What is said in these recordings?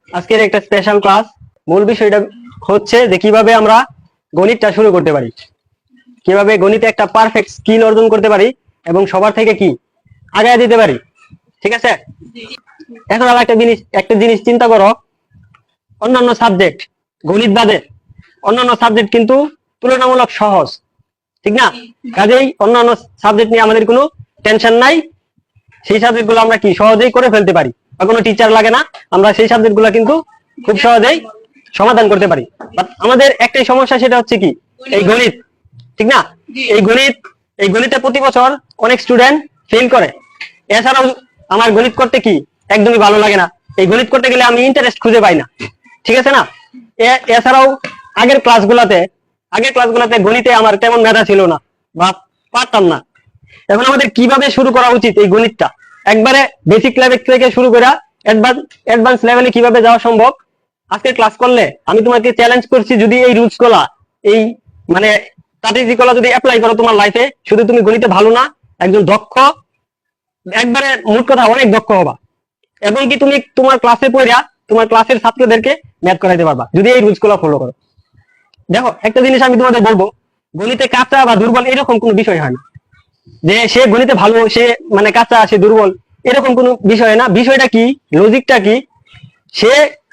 আজকের একটা special class. মূল বিষয়টা হচ্ছে যে কিভাবে আমরা গণিতটা শুরু করতে পারি, কিভাবে গণিতে একটা পারফেক্ট স্কিল অর্জন করতে পারি এবং সবার থেকে কি আগায় দিতে পারি। ঠিক আছে, এখন আবার একটা জিনিস চিন্তা করো, অন্যান্য সাবজেক্ট গণিত বাদে অন্যান্য সাবজেক্ট কিন্তু তুলনামূলক সহজ, ঠিক না? কাজেই অন্যান্য সাবজেক্ট নিয়ে আমাদের কোনো টেনশন নাই, সেই সাবজেক্ট গুলো আমরা কি সহজেই করে ফেলতে পারি, বা কোনো টিচার লাগে না, আমরা সেই সাবজেক্ট গুলো কিন্তু খুব সহজেই সমাধান করতে পারি। বাট আমাদের একটাই সমস্যা, সেটা হচ্ছে কি এই গণিত, ঠিক না? এই গণিতে প্রতি বছর অনেক স্টুডেন্ট ফেল করে। এছাড়াও আমার গণিত করতে কি একদমই ভালো লাগে না, এই গণিত করতে গেলে আমি ইন্টারেস্ট খুঁজে পাই না, ঠিক আছে না? এছাড়াও আগের ক্লাসগুলোতে গণিতে আমার তেমন মেধা ছিল না বা পারতাম না। এখন আমাদের কিভাবে শুরু করা উচিত এই গণিতটা, একবারে বেসিক লেভেল থেকে শুরু করে অ্যাডভান্স লেভেলে কিভাবে যাওয়া সম্ভব, আজকে ক্লাস করলে আমি তোমাকে চ্যালেঞ্জ করছি, যদি এই রুলস গুলা, এই মানে স্ট্র্যাটেজি গুলা যদি অ্যাপ্লাই করো তোমার লাইফে, শুধু তুমি গণিতে ভালো না, একজন দক্ষ, একবারে মোট কথা অনেক দক্ষ হবা, এবং কি তুমি তোমার ক্লাসে পড়া তোমার ক্লাসের ছাত্রদেরকে ম্যাথ করাইতে পারবা যদি এই রুলস গুলো ফলো করো। দেখো, একটা জিনিস আমি তোমাদের বলবো, গণিতে কাঁচা বা দুর্বল এরকম কোনো বিষয় হয় না, যে সে গণিতে ভালো, সে মানে কাঁচা, সে দুর্বল, এরকম কোনো বিষয় না। বিষয়টা কি, লজিকটা কি, সে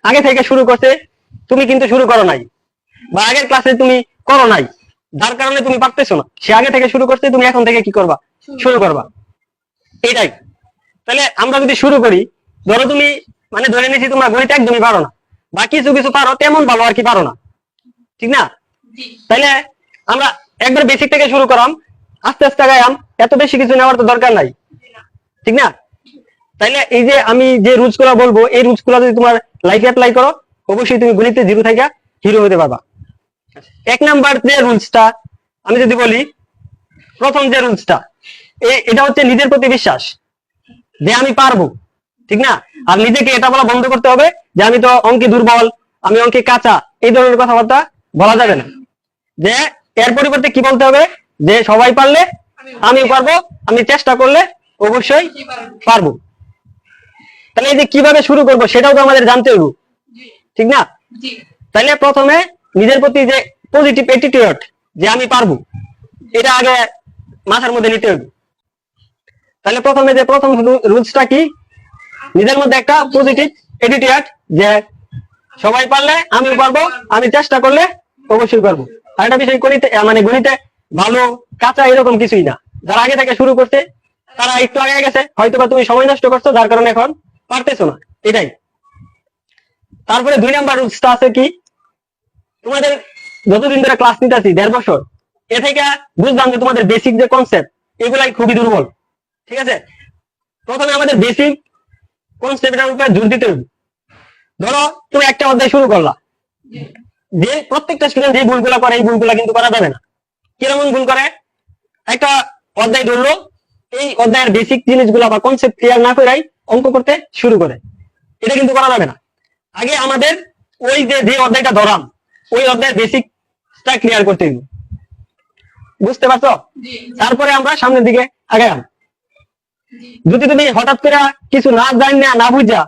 আগে থেকে শুরু করছে, তুমি কিন্তু শুরু করো নাই, বা আগের ক্লাসে তুমি করো নাই, যার কারণে তুমি পারতেছো না। সে আগে থেকে শুরু করছে, তুমি এখন থেকে কি করবা, শুরু করবা, এটাই। তাহলে আমরা যদি শুরু করি, ধরো তুমি মানে ধরে নিছি তোমরা গণিত একদমই পারো না, বা কিছু কিছু পারো, তেমন ভালো আর কি পারো না, ঠিক না? তাইলে আমরা একবার বেসিক থেকে শুরু করাম, আস্তে আস্তে আগায়াম, এত বেশি কিছু নেওয়ার তো দরকার নাই, ঠিক না? তাইলে এই যে আমি যে রুলস গুলো বলবো, এই রুলস গুলো যদি তোমার লাইফে অ্যাপ্লাই করো, অবশ্যই তুমি গণিতে জিরো থেকে হিরো হতে পারবা। এক নাম্বার যে রুলসটা আমি যদি বলি, প্রথম যে রুলসটা, এটা হচ্ছে নিজের প্রতি বিশ্বাস, যে আমি পারবো, ঠিক না? আর নিজেকে এটা বলা বন্ধ করতে হবে যে আমি তো অঙ্কে দুর্বল, আমি অঙ্কে কাঁচা, এই ধরনের কথাবার্তা বলা যাবে না। যে এর পরিবর্তে কি বলতে হবে, যে সবাই পারলে আমিও পারবো, আমি চেষ্টা করলে অবশ্যই পারবো। তাহলে এই যে কিভাবে শুরু করব সেটাও তো আমাদের জানতে হবে, ঠিক না? তাহলে প্রথমে নিজের প্রতি যে পজিটিভ অ্যাটিটিউড, যে আমি পারবো, এটা আগে মাথার মধ্যে নিতে হবে। তাহলে প্রথম রুলসটা কি, নিজের মধ্যে একটা পজিটিভ অ্যাটিটিউড, যে সবাই পারলে আমিও পারবো, আমি চেষ্টা করলে অবশ্যই পারবো। আর একটা বিষয়, গণিতে মানে গণিতে ভালো কাঁচা এরকম কিছুই না, যারা আগে থেকে শুরু করছে তারা একটু আগে গেছে, হয়তো বা তুমি সময় নষ্ট করছো, যার কারণে এখন পারতেছো না, এটাই। তারপরে 2 নাম্বার রুলসটা আছে কি, তোমাদের যতদিন ধরে ক্লাস নিতেছি 1.5 বছর, এ থেকে বুঝলাম যে তোমাদের বেসিক যে কনসেপ্ট, এগুলাই খুবই দুর্বল, ঠিক আছে? প্রথমে আমাদের বেসিক কনসেপ্টের উপরে জোর দিতে হবে। ধরো তুমি একটা অধ্যায় শুরু করলা, যে প্রত্যেকটা স্টুডেন্ট যে ভুলগুলা করে, এই ভুলগুলা কিন্তু করা যাবে না। কিরকম ভুল করে, একটা অধ্যায় ধরলো, এই অধ্যায়ের বেসিক জিনিসগুলা বা কনসেপ্ট ক্লিয়ার না করাই অঙ্ক করতে শুরু করে, এটা কিন্তু করা যাবে না। আগে আমাদের ওই যে অধ্যায়টা ধরাম, ওই অধ্যায়ের বেসিকটা ক্লিয়ার করতে হবে, বুঝতে পারছো? তারপরে আমরা সামনের দিকে আগাম। যদি তুমি হঠাৎ করে কিছু না জানি না বুঝা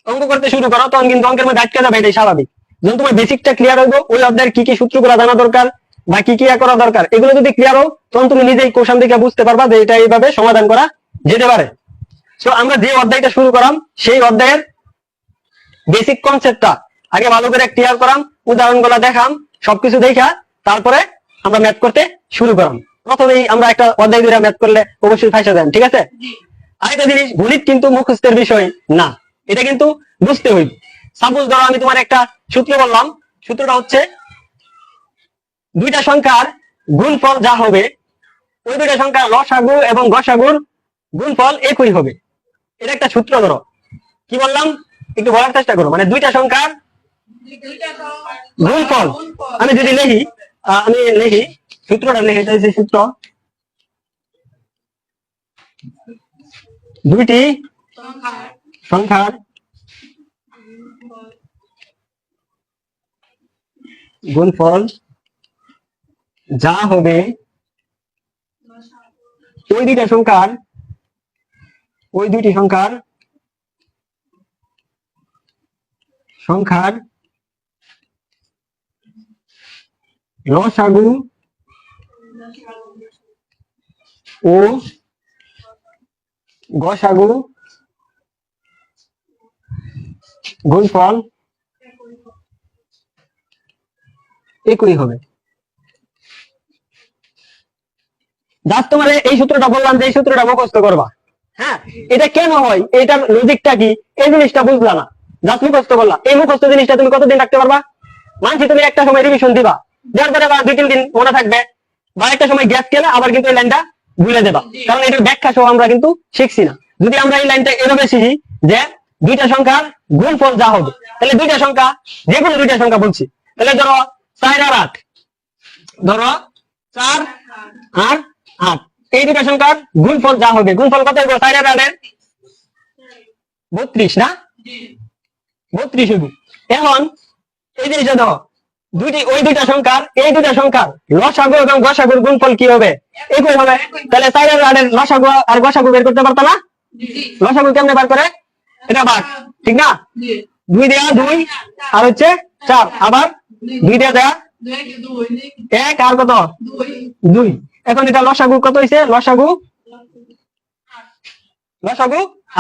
অঙ্ক করতে শুরু করো, তখন কিন্তু অঙ্কের মধ্যে আটকে যাবে, এটাই স্বাভাবিক। যখন তোমার বেসিকটা ক্লিয়ার হইব, ওই অধ্যায়ের কি কি সূত্রগুলো জানা দরকার বা কি কি করা দরকার, এগুলো যদি ক্লিয়ার হোক, তখন তুমি নিজেই কোশ্চেন থেকে বুঝতে পারবা যে এটা এইভাবে সমাধান করা যেতে পারে। তো আমরা যে অধ্যায়টা শুরু করাম, সেই অধ্যায়ের বেসিক কনসেপ্টটা আগে ভালো করে ক্লিয়ার করাম, উদাহরণগুলো দেখাম, সবকিছু দেখা তারপরে আমরা ম্যাথ করতে শুরু করাম। প্রথমেই আমরা একটা অধ্যায় ধরে ম্যাথ করলে অবশ্যই ফাইসা দেন, ঠিক আছে? আরেকটা জিনিস, গণিত কিন্তু মুখস্থের বিষয় না, এটা কিন্তু বুঝতে হইবে। সাপোজ ধরো আমি তোমার একটা সূত্র বললাম, সূত্রটা হচ্ছে দুইটা সংখ্যার গুণফল যা হবে, ওই দুইটা সংখ্যার লসাগু এবং গসাগুর গুণফল একই হবে, এটা একটা সূত্র। ধরো কি বললাম, একটু বলার চেষ্টা করো, মানে দুইটা সংখ্যার গুণফল আমি যদি লিখি, সূত্রটা লিখে, সূত্র দুইটি সংখ্যার গুণফল যা হবে, ওই দুইটি সংখ্যার সংখ্যার লসাগু ও গসাগু গুণফল একই হবে। জাস্ট তোমার এই সূত্রটা বললাম যে এই সূত্রটা মুখস্থ করবা। হ্যাঁ, এটা কেন হয়, এটার লজিকটা কি, এই জিনিসটা বুঝলা না, জাস্ট মুখস্থ করলা। এই মুখস্থ জিনিসটা তুমি কতদিন রাখতে পারবা? মানছি তুমি একটা সময় রিভিশন দিবা, দেওয়ার পরে আবার 2-3 দিন মনে থাকবে, বা একটা সময় গ্যাপ গেলে আবার কিন্তু এই লাইনটা ভুলে দেবা, কারণ এটার ব্যাখ্যা সহ আমরা কিন্তু শিখছি না। যদি আমরা এই লাইনটা এভাবে শিখি যে দুইটা সংখ্যার গুণফল যা হবে, তাহলে দুইটা সংখ্যা, যে কোনো দুইটা সংখ্যা বলছি, তাহলে ধরো 4 আর 8, ধরো 4 আর 8, এই দুইটা সংখ্যার গুণফল যা হবে, গুণফল কত হবে? 4 আর 8 এর 32 না, 32 হবে। এখন এই জিনিসটা দেখো, ওই দুইটা সংখ্যার, এই দুইটা সংখ্যার লসাগু এবং গসাগুর গুণফল কি হবে? একই হবে। তাহলে 4 আর 8 এর লসাগু আর গসাগু বের করতে পারতো না? লসাগু কেমনে বার করে? এটা ভাগ, ঠিক না? 2 দেয়া 2 আর হচ্ছে 4, আবার 2 দেয়া 1 আর কত 2। এখন এটা লসাগু কত হইছে? লসাগু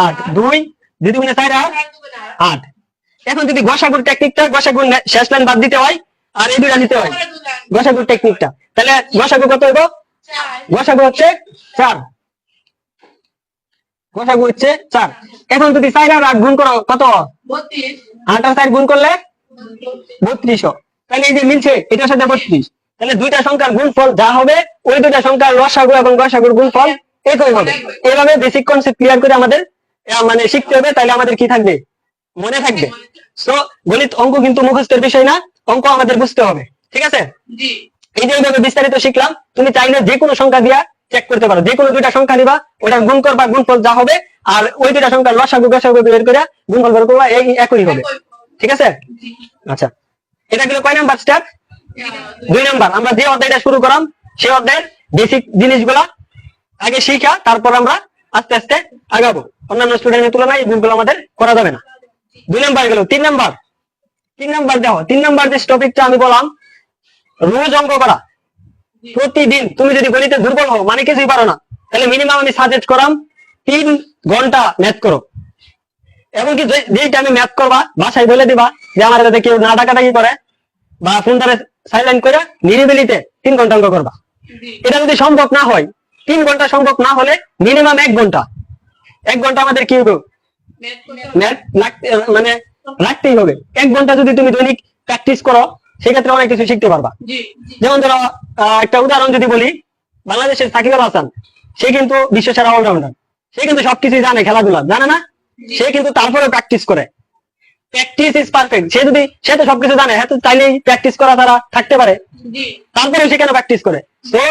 8, 2 যদি 4 আর 8। এখন যদি গসাগুর টেকনিকটা, গসাগুর শেষ লাইন বাদ দিতে হয় আর এই দুইটা নিতে হয়, গসাগুর টেকনিকটা, তাহলে গসাগু কত হইব? গসাগু হচ্ছে 4, গসাগু হচ্ছে 4। এখন যদি 4 আর 8 গুণ করো কত? 32। 8 আর 4 গুণ করলে 32। তাহলে এই যে মিলছে এটার সাথে 32, তাহলে দুইটা সংখ্যার গুণফল যা হবে ওই দুইটা সংখ্যার লসাগু এবং গসাগুর গুণফল একই হবে। এইভাবে বেসিক কনসেপ্ট ক্লিয়ার করে আমাদের মানে শিখতে হবে, তাহলে আমাদের কি থাকবে? মনে থাকবে। সো গণিত অঙ্ক কিন্তু মুখস্থের বিষয় না, অঙ্ক আমাদের বুঝতে হবে, ঠিক আছে? এই যে এইভাবে বিস্তারিত শিখলাম, তুমি চাইলে যে কোনো সংখ্যা দিয়া চেক করতে পারো, যে কোনো দুইটা সংখ্যা নিবা, ওটার গুণ করবা, গুণফল যা হবে, আর ওই দুইটা সংখ্যার লসাগু গসাগু বের করে গুণফল বের করবা, এই একই হবে, ঠিক আছে? আচ্ছা, এটা গেল কয় নাম্বার স্টেপ? 2 নাম্বার। আমরা যে অধ্যায়টা শুরু করলাম সেই অধ্যায়ের বেসিক জিনিসগুলা আগে শিখা তারপর আমরা আস্তে আস্তে আগাবো। অন্যান্য স্টুডেন্টের তুলনায় এই ভুলগুলো আমাদের করা যাবে না। 2 নাম্বার গেল। 3 নাম্বার দেখো, 3 নাম্বার যে টপিকটা আমি বললাম, রোজ অঙ্ক করা। প্রতিদিন তুমি যদি গণিতে দুর্বল হও, মানে কিছুই পারো না, তাহলে মিনিমাম আমি সাজেস্ট করাম 3 ঘন্টা ম্যাথ করো। এমনকি যেই টাইমে ম্যাথ করবা বাসায় বলে দিবা যে আমার কাছে কেউ না ডাকাডাকি করে বা ফোন ধরে সাইলেন্ট করে নিরিবিলিতে 3 ঘন্টা অঙ্ক করবা। এটা যদি সম্ভব না হয়, 3 ঘন্টা সম্ভব না হলে মিনিমাম 1 ঘন্টা, 1 ঘন্টা আমাদের কি হবে? ম্যাথ মানে রাখতেই হবে। 1 ঘন্টা যদি তুমি দৈনিক প্র্যাকটিস করো, সেক্ষেত্রে অনেক কিছু শিখতে পারবা। যেমন ধরো একটা উদাহরণ যদি বলি, বাংলাদেশের সাকিব আল হাসান, সে কিন্তু বিশ্বসেরা অলরাউন্ডার, সে কিন্তু সবকিছু জানে, খেলাধুলা জানে না, সে কিন্তু তারপরে প্র্যাকটিস করে। Practice is perfect. সে তো সবকিছু জানে, হ্যাঁ, তো চাইলেই প্র্যাকটিস করা তারা থাকতে পারে, তারপরে সে কেন প্র্যাকটিস করে? তো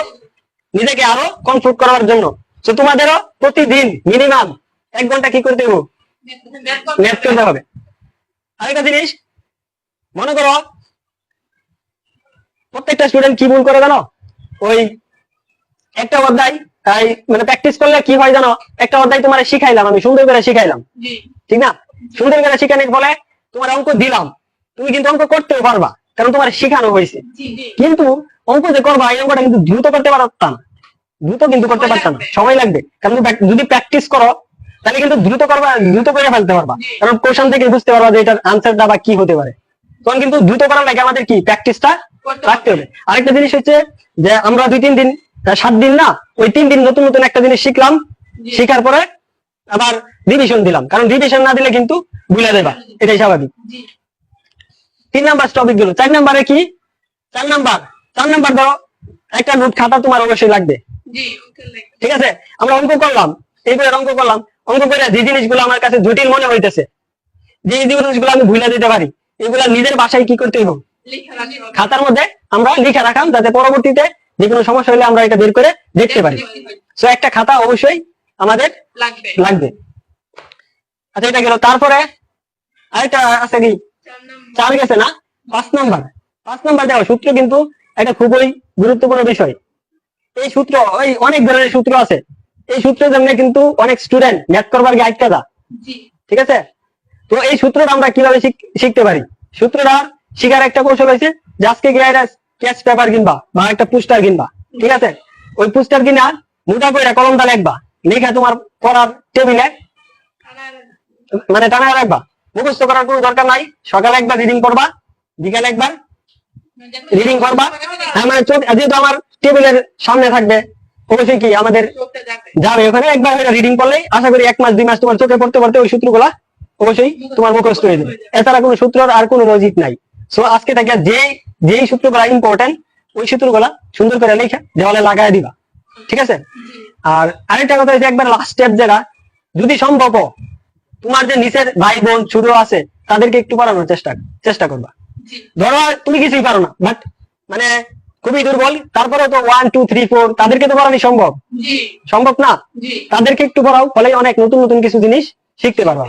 নিজেকে আরো কমফোর্ট করার জন্য। তো তোমাদেরও প্রতিদিন মিনিমাম 1 ঘন্টা কি করতে হবে? ম্যাথ করতে হবে। আরেকটা জিনিস মনে করো, প্রত্যেকটা স্টুডেন্ট কি ভুল করে জানো? ওই একটা অধ্যায় মানে প্র্যাকটিস করলে কি হয় জানো, একটা অধ্যায় তোমার শিখাইলাম, আমি সুন্দর করে শিখাইলাম, ঠিক না? সুন্দর করে শিখানোর ফলে তোমার অঙ্ক দিলাম, তুমি কিন্তু অঙ্ক করতেও পারবা, কারণ তোমার শিখানো হয়েছে। কিন্তু অঙ্ক যে করবা, এই অঙ্কটা কিন্তু দ্রুত করতে পারতাম, দ্রুত কিন্তু করতে পারতাম, সময় লাগবে। কারণ যদি প্র্যাকটিস করো তাহলে কিন্তু দ্রুত করবা, দ্রুত করে ফেলতে পারবা, কারণ কোশ্চেন থেকে বুঝতে পারবা যে এটার আনসারটা বা কি হতে পারে। তখন কিন্তু দ্রুত করার লাগে আমাদের কি প্র্যাকটিসটা রাখতে হবে। আরেকটা জিনিস হচ্ছে যে আমরা 2-3 দিন, 7 দিন না, ওই 3 দিন নতুন নতুন একটা জিনিস শিখলাম, শিখার পরে আবার রিভিশন দিলাম, কারণ রিভিশন না দিলে কিন্তু ভুলে দেবা, এটাই স্বাভাবিক। 3 নাম্বার টপিক গুলো। 4 নাম্বারে কি? 4 নাম্বার ধরো একটা নোট খাতা তোমার অবশ্যই লাগবে, ঠিক আছে? আমরা অঙ্ক করলাম, এইগুলো অঙ্ক করলাম, অঙ্ক করে যে জিনিসগুলো আমার কাছে জটিল মনে হইতেছে, যে জিনিসগুলো আমি ভুলে দিতে পারি, এগুলা নিজের বাসায় কি করতে হবে? খাতার মধ্যে আমরা লিখে রাখাম, যাতে পরবর্তীতে যে কোনো সমস্যা হলে আমরা এটা বের করে দেখতে পারি। তো একটা খাতা অবশ্যই আমাদের লাগবে। আচ্ছা, এটা গেল। তারপরে আরেকটা আছে কি? 4 গেছে না? 5 নাম্বার দেখো, সূত্র কিন্তু একটা খুবই গুরুত্বপূর্ণ বিষয়। এই সূত্র, ওই অনেক ধরনের সূত্র আছে, এই সূত্রের জন্য কিন্তু অনেক স্টুডেন্ট ম্যাথ করবার গিয়ে আটকা যায়, ঠিক আছে? তো এই সূত্রটা আমরা কিভাবে শিখতে পারি? সূত্রটা শিখার একটা কৌশল হয়েছে যে আজকে স্কেচ পেপার কিনবা বা একটা পোস্টার কিনবা, ঠিক আছে? ওই পোস্টার কিনা মোটা করে কলমটা লিখবা, লিখে তোমার পড়ার টেবিলে মানে টানায় রাখবা। মুখস্থ করার কোনো দরকার নাই। সকালে একবার রিডিং করবা, বিকালে একবার রিডিং করবা। মানে যেহেতু আমার টেবিলের সামনে থাকবে, অবশ্যই কি আমাদের যাবে ওখানে একবার রিডিং করলেই আশা করি 1 মাস 2 মাস তোমার চোখে পড়তে পড়তে ওই সূত্রগুলা অবশ্যই তোমার মুখস্থ হয়ে যাবে। এছাড়া কোনো সূত্র আর কোনো লজিক নাই। সো আজকে থেকে যেই সূত্রগুলা ইম্পর্টেন্ট ওই সূত্রগুলা সুন্দর করে লিখে দেওয়ালে লাগায় দিবা, ঠিক আছে? আর আরেকটা কথা হচ্ছে একবার লাস্ট স্টেপ যেটা, যদি সম্ভব তোমার যে নিচের ভাই বোন ছোট আছে তাদেরকে একটু পড়ানোর চেষ্টা করবা। ধরো তুমি কিছুই পারো না, বাট মানে খুবই দুর্বল, তারপরে তো 1 2 3 4 তাদেরকে তো পড়ানো সম্ভব না। তাদেরকে একটু পড়াও, ফলে অনেক নতুন নতুন কিছু জিনিস শিখতে পারবা,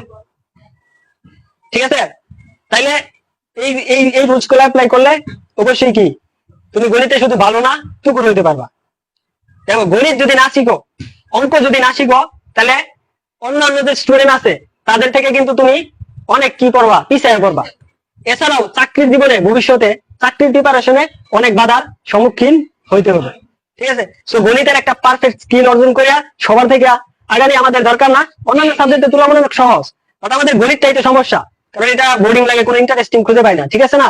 ঠিক আছে? তাইলে এই এই এই রুলস গুলো অ্যাপ্লাই করলে অবশ্যই কি তুমি গণিতে শুধু ভালো না, তুকুর হইতে পারবা। দেখো গণিত যদি না শিখো, অঙ্ক যদি না শিখো, তাহলে অন্যান্য যে স্টুডেন্ট আছে তাদের থেকে কিন্তু তুমি অনেক কি করবা, পিছিয়ে পড়বা। এছাড়াও চাকরির জীবনে ভবিষ্যতে চাকরির প্রিপারেশনে অনেক বাধার সম্মুখীন হইতে হবে, ঠিক আছে? সো গণিতের একটা পারফেক্ট স্কিল অর্জন করিয়া সবার থেকে আগানি আমাদের দরকার না। অন্যান্য সাবজেক্টের তুলনামূলক সহজ, বাট আমাদের গণিতটাই তো সমস্যা, কারণ এটা বোর্ডিং লাগে, কোনো ইন্টারেস্টিং খুঁজে পাই না, ঠিক আছে না?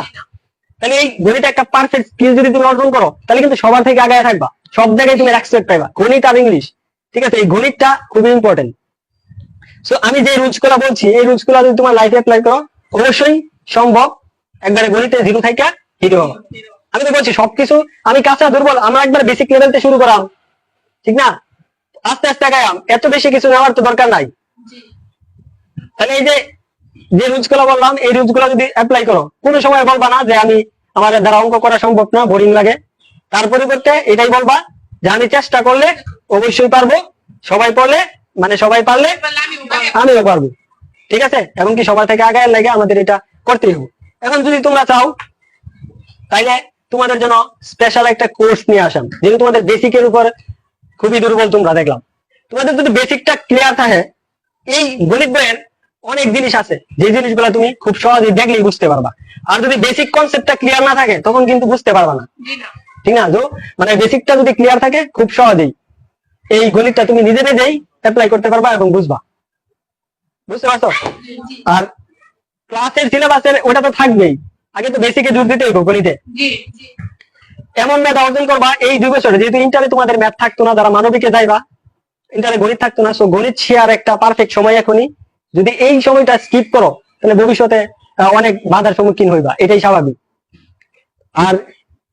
তাহলে এই গণিতে একটা পারফেক্ট স্কিল যদি তুমি অর্জন করো, তাহলে কিন্তু সবার থেকে আগায় থাকবা, সব জায়গায় তুমি রেসপেক্ট পাইবা, গণিত আর ইংলিশ, ঠিক আছে? এই গণিতটা খুবই ইম্পর্টেন্ট। সো আমি যে রুলস গুলা বলছি, এই রুলস গুলা যদি তোমার লাইফে অ্যাপ্লাই করো, অবশ্যই সম্ভব একবারে গণিতে জিরো থেকে হিরো হবো। আমি তো বলছি সবকিছু আমি কাঁচা দুর্বল, আমরা একবার বেসিক লেভেল থেকে শুরু করাম, ঠিক না? আস্তে আস্তে আগায়াম, এত বেশি কিছু নেওয়ার তো দরকার নাই। তাহলে এই যে রুলস গুলো বললাম, এই রুলস গুলো যদি অ্যাপ্লাই করো, কোনো সময় বলবা না যে আমি আমাদের দ্বারা অঙ্ক করা সম্ভব না, বোরিং লাগে। তার পরিবর্তে এটাই বলবা যে আমি চেষ্টা করলে অবশ্যই পারবো, সবাই পড়লে মানে সবাই পারলে আমিও পারবো, ঠিক আছে? এমনকি সবার থেকে আগায় লাগে আমাদের এটা করতেই হবে। এখন যদি তোমরা চাও তাইলে তোমাদের জন্য স্পেশাল একটা কোর্স নিয়ে আসাম, যেহেতু তোমাদের বেসিকের উপর খুবই দুর্বল তোমরা, দেখলাম তোমাদের যদি বেসিকটা ক্লিয়ার থাকে, এই গণিত বইয়ের অনেক জিনিস আছে যে জিনিসগুলো তুমি খুব সহজে দেখলেই বুঝতে পারবা। আর যদি বেসিক কনসেপ্টটা ক্লিয়ার না থাকে তখন কিন্তু বুঝতে পারবা না, ঠিক না? তো মানে বেসিকটা যদি ক্লিয়ার থাকে খুব সহজেই এই গণিতটা তুমি নিজে নিজেই অ্যাপ্লাই করতে পারবা এবং বুঝবা, বুঝতে পারছো? আর ক্লাসের সিলেবাসের ওটা তো থাকবেই, আগে তো বেসিকে জোর দিতে হইব গণিতে। এমন ম্যাথ অর্জন করবা এই 2 বছরে, যেহেতু ইন্টারে তোমাদের ম্যাথ থাকতো না, যারা মানবিকে যাইবা ইন্টারে গণিত থাকতো না, সো গণিত শেয়ার একটা পারফেক্ট সময় এখনই। যদি এই সময়টা স্কিপ করো তাহলে ভবিষ্যতে অনেক বাধার সম্মুখীন হইবা, এটাই স্বাভাবিক। আর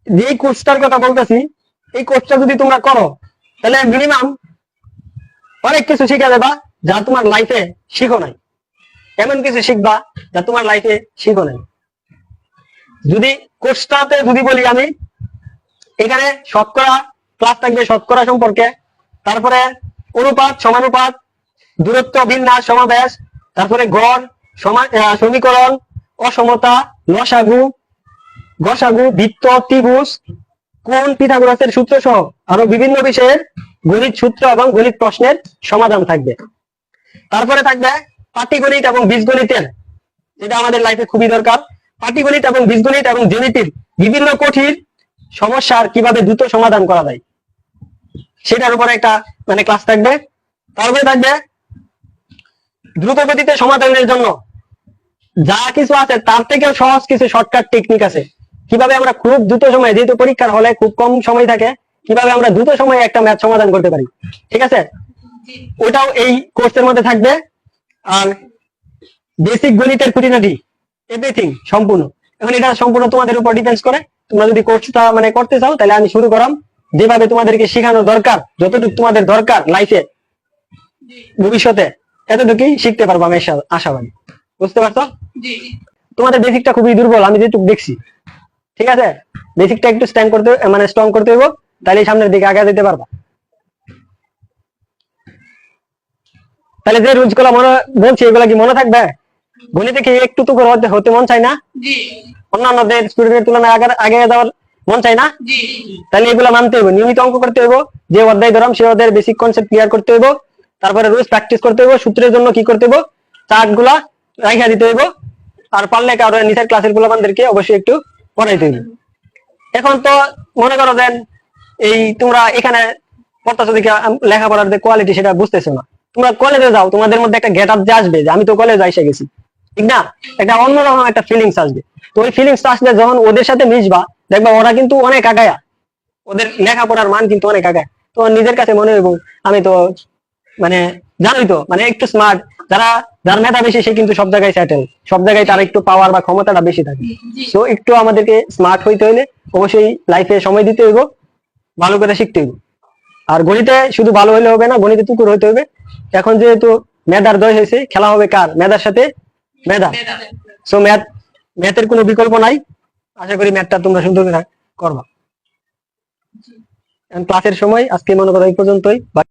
যে কোর্সটার কথা বলতেছি, এই কোর্সটা যদি তোমরা করো তাহলে মিনিমাম অনেক কিছু শিখে যাবা যা তোমার লাইফে শিখো নাই, এমন কিছু শিখবা যা তোমার লাইফে শিখো নাই। যদি কোর্সটাতে যদি বলি আমি, এখানে শতকরা ক্লাস থাকবে শতকরা সম্পর্কে, তারপরে অনুপাত, সমানুপাত, দূরত্ব, বিন্যাস, সমাবেশ, তারপরে গড়, সমীকরণ, অসমতা, লসাগু, গসাগু, বৃত্ত, ত্রিভুজ, কোণ, পিথাগোরাসের সূত্র সহ আরো বিভিন্ন বিষয়ের গণিত সূত্র এবং গণিত প্রশ্নের সমাধান থাকবে। তারপরে থাকবে পাটিগণিত এবং বীজগণিতের, যেটা আমাদের লাইফে খুবই দরকার, পাটিগণিত এবং বীজগণিত এবং জ্যামিতির বিভিন্ন কঠিন সমস্যার কিভাবে দ্রুত সমাধান করা যায় সেটার উপরে একটা মানে ক্লাস থাকবে। তারপরে থাকবে দ্রুত গতিতে সমাধানের জন্য যা কিছু আছে তার থেকেও সহজ কিছু শর্টকাট টেকনিক আছে, কিভাবে আমরা খুব দ্রুত সময়ে, যেহেতু পরীক্ষার হলে খুব কম সময় থাকে, কিভাবে আমরা দ্রুত সময়ে একটা ম্যাথ সমাধান করতে পারি, ঠিক আছে? ওটাও এই কোর্সের মধ্যে থাকবে। আর বেসিক গণিতের খুঁটিনাটি এভরিথিং সম্পূর্ণ, এখন এটা সম্পূর্ণ তোমাদের উপর ডিপেন্ডস করে। তোমরা যদি কোর্সটা মানে করতে চাও তাহলে আমি শুরু করাম, যেভাবে তোমাদেরকে শেখানো দরকার, যতটুকু তোমাদের দরকার লাইফে ভবিষ্যতে, এতটুকুই শিখতে পারবো আমি আশাবাদী। বুঝতে পারছো? তোমাদের বেসিকটা খুবই দুর্বল আমি যেটুকু দেখছি, ঠিক আছে? বেসিকটা একটু স্ট্রং করতে হইব, তাহলে সামনের দিকে আগে যেতে পারবা। তাহলে যে রুলস গুলো মনে বলছি এগুলা কি মনে থাকবে? গণিতে কি একটু তো হতে মন চাই না? অন্যান্যদের স্টুডেন্টের তুলনায় আগে যাওয়ার মন চাই না? তাহলে এগুলা মানতে হইব, নিয়মিত অঙ্ক করতে হইব, যে অধ্যায় ধরাম সেই অধ্যায়ের বেসিক কনসেপ্ট ক্লিয়ার করতে হইব, তারপরে রোজ প্র্যাকটিস করতে হইব। সূত্রের জন্য কি করতে হইব, চার্ট গুলা রাইখা দিতে হইব, আর পারলে কারো নিচের ক্লাসের পোলাপানদেরকে অবশ্যই একটু পড়াইতে হইব। এখন তো মনে করো দেন এই তোমরা এখানে পড়তেছো দেখে লেখাপড়ার যে কোয়ালিটি সেটা বুঝতেছো না, তোমরা কলেজে যাও, তোমাদের মধ্যে একটা গেট আপ যে আসবে যে আমি তো কলেজে এসে গেছি, ঠিক না? একটা অন্যরকম একটা ফিলিংস আসবে। তো ওই ফিলিংসটা আসলে যখন ওদের সাথে মিশবা, দেখবা ওরা কিন্তু অনেক আগায়া, ওদের লেখাপড়ার মান কিন্তু অনেক আগায়। তো নিজের কাছে মনে হইব আমি তো মানে জানোই তো মানে একটু স্মার্ট, যার মেধা বেশি সে কিন্তু সব জায়গায় সেটেল, সব জায়গায় তার একটু পাওয়ার বা ক্ষমতাটা বেশি থাকে। তো একটু আমাদেরকে স্মার্ট হইতে হইলে অবশ্যই লাইফে সময় দিতে হইব, ভালো করে শিখতে হইব। আর গণিতে শুধু ভালো হইলে হবে না, গণিতে তুকুর হইতে হবে। এখন যেহেতু মেধার দয় হয়েছে, খেলা হবে কার? মেধার সাথে মেধা। সো ম্যাথের কোনো বিকল্প নাই। আশা করি ম্যাথটা তোমরা সুন্দর করে করবা। ক্লাসের সময় আজকে মনে করো এই পর্যন্তই।